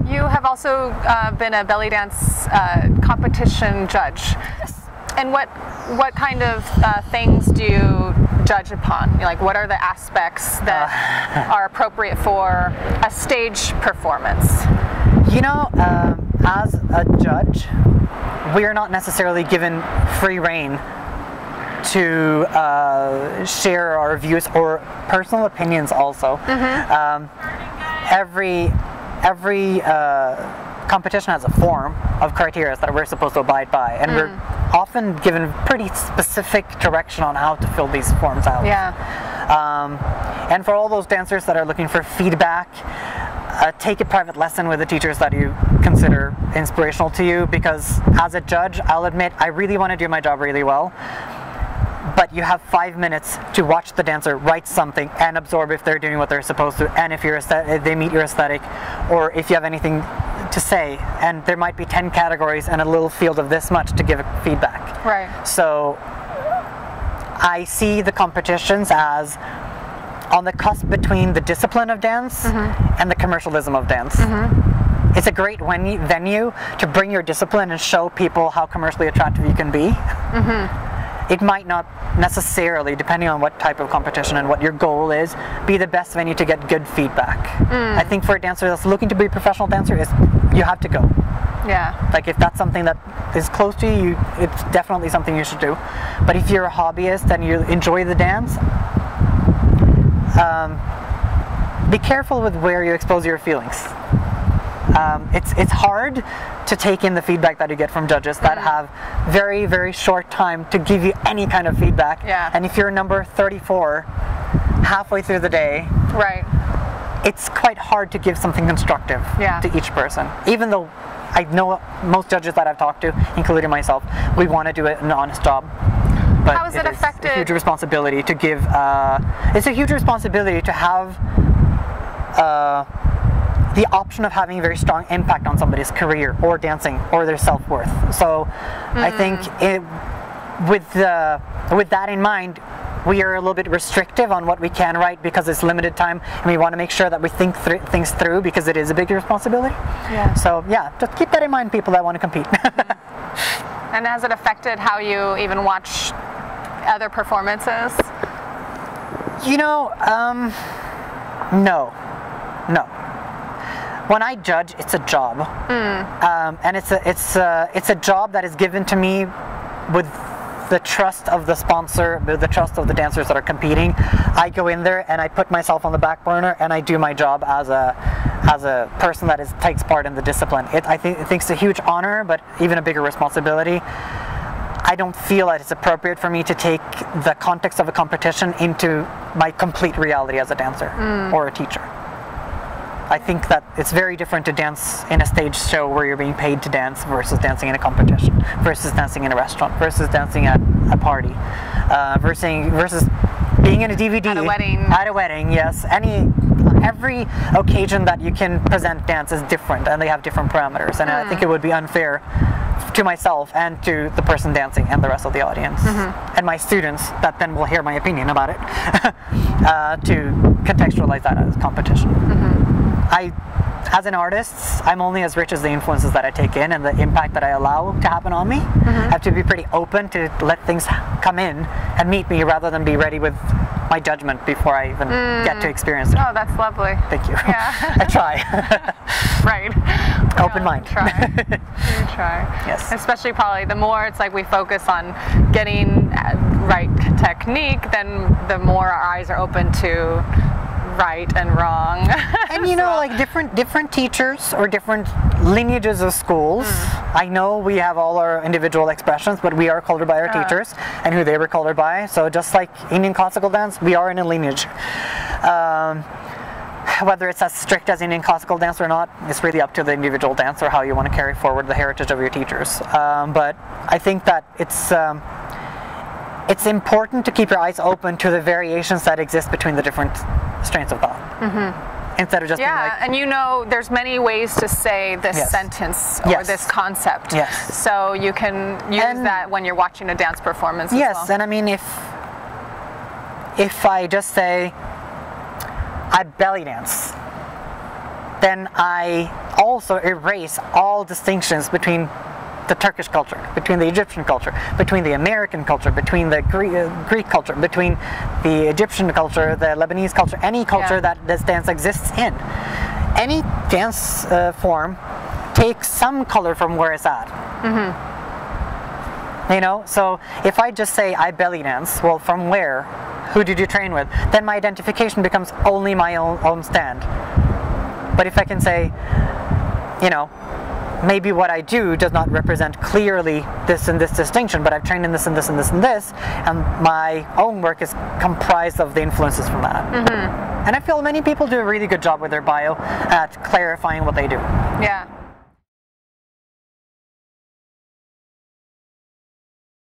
You have also been a belly dance competition judge. Yes. And what kind of things do you judge upon? Like, what are the aspects that are appropriate for a stage performance? You know, as a judge, we are not necessarily given free rein to share our views or personal opinions also. Every competition has a form of criteria that we're supposed to abide by, and we're often given pretty specific direction on how to fill these forms out. Yeah. And for all those dancers that are looking for feedback, take a private lesson with the teachers that you consider inspirational to you, because as a judge, I'll admit, I really want to do my job really well, but you have 5 minutes to watch the dancer write something and absorb if they're doing what they're supposed to, and if they meet your aesthetic, or if you have anything to say. And there might be 10 categories and a little field of this much to give feedback. Right. So I see the competitions as on the cusp between the discipline of dance and the commercialism of dance. It's a great venue to bring your discipline and show people how commercially attractive you can be. It might not necessarily, depending on what type of competition and what your goal is, be the best venue to get good feedback. I think for a dancer that's looking to be a professional dancer, you have to go. Yeah. Like, if that's something that is close to you, it's definitely something you should do. But if you're a hobbyist and you enjoy the dance, be careful with where you expose your feelings. It's hard to take in the feedback that you get from judges that have very, very short time to give you any kind of feedback. Yeah. And if you're number 34 halfway through the day, Right. it's quite hard to give something constructive to each person. Even though I know most judges that I've talked to, including myself, we want to do an honest job. But How has it affected? It's a huge responsibility to give. It's a huge responsibility to have the option of having a very strong impact on somebody's career or dancing or their self-worth. So I think with that in mind, we are a little bit restrictive on what we can write because it's limited time, and we want to make sure that we think things through, because it is a big responsibility. Yeah. So yeah, just keep that in mind, people that want to compete. And has it affected how you even watch other performances? You know, no. When I judge, it's a job, and it's a job that is given to me with the trust of the sponsor, with the trust of the dancers that are competing. I go in there and I put myself on the back burner and I do my job as a person that takes part in the discipline. I think it's a huge honor, but even a bigger responsibility. I don't feel that it's appropriate for me to take the context of a competition into my complete reality as a dancer or a teacher. I think that it's very different to dance in a stage show where you're being paid to dance versus dancing in a competition, versus dancing in a restaurant, versus dancing at a party, versus being in a DVD. At a wedding. At a wedding, yes. Every occasion that you can present dance is different, and they have different parameters. And I think it would be unfair to myself and to the person dancing and the rest of the audience and my students that then will hear my opinion about it to contextualize that as competition. As an artist, I'm only as rich as the influences that I take in and the impact that I allow to happen on me. I have to be pretty open to let things come in and meet me, rather than be ready with my judgment before I even get to experience it. Oh, that's lovely. Thank you. Yeah. I try. Right. Open mind. Try. You try. Yes. Especially probably the more it's like we focus on getting right technique, then the more our eyes are open to right and wrong. And you know, like different teachers or different lineages of schools. I know we have all our individual expressions, but we are colored by our teachers and who they were colored by. So just like Indian classical dance, we are in a lineage. Whether it's as strict as Indian classical dance or not, it's really up to the individual dancer how you want to carry forward the heritage of your teachers. But I think that it's important to keep your eyes open to the variations that exist between the different strains of thought. Instead of just being like, and you know, there's many ways to say this sentence or this concept. Yes. So you can use that when you're watching a dance performance as well. And I mean, if I just say I belly dance, then I also erase all distinctions between the Turkish culture, between the Egyptian culture, between the American culture, between the Greek culture, between the Egyptian culture, the Lebanese culture, any culture that this dance exists in. Any dance form takes some color from where it's at. You know, so if I just say I belly dance, well, from where? Who did you train with? Then my identification becomes only my own stand. But if I can say, you know, maybe what I do does not represent clearly this and this distinction, but I've trained in this and this and this and this, and my own work is comprised of the influences from that. And I feel many people do a really good job with their bio at clarifying what they do. Yeah.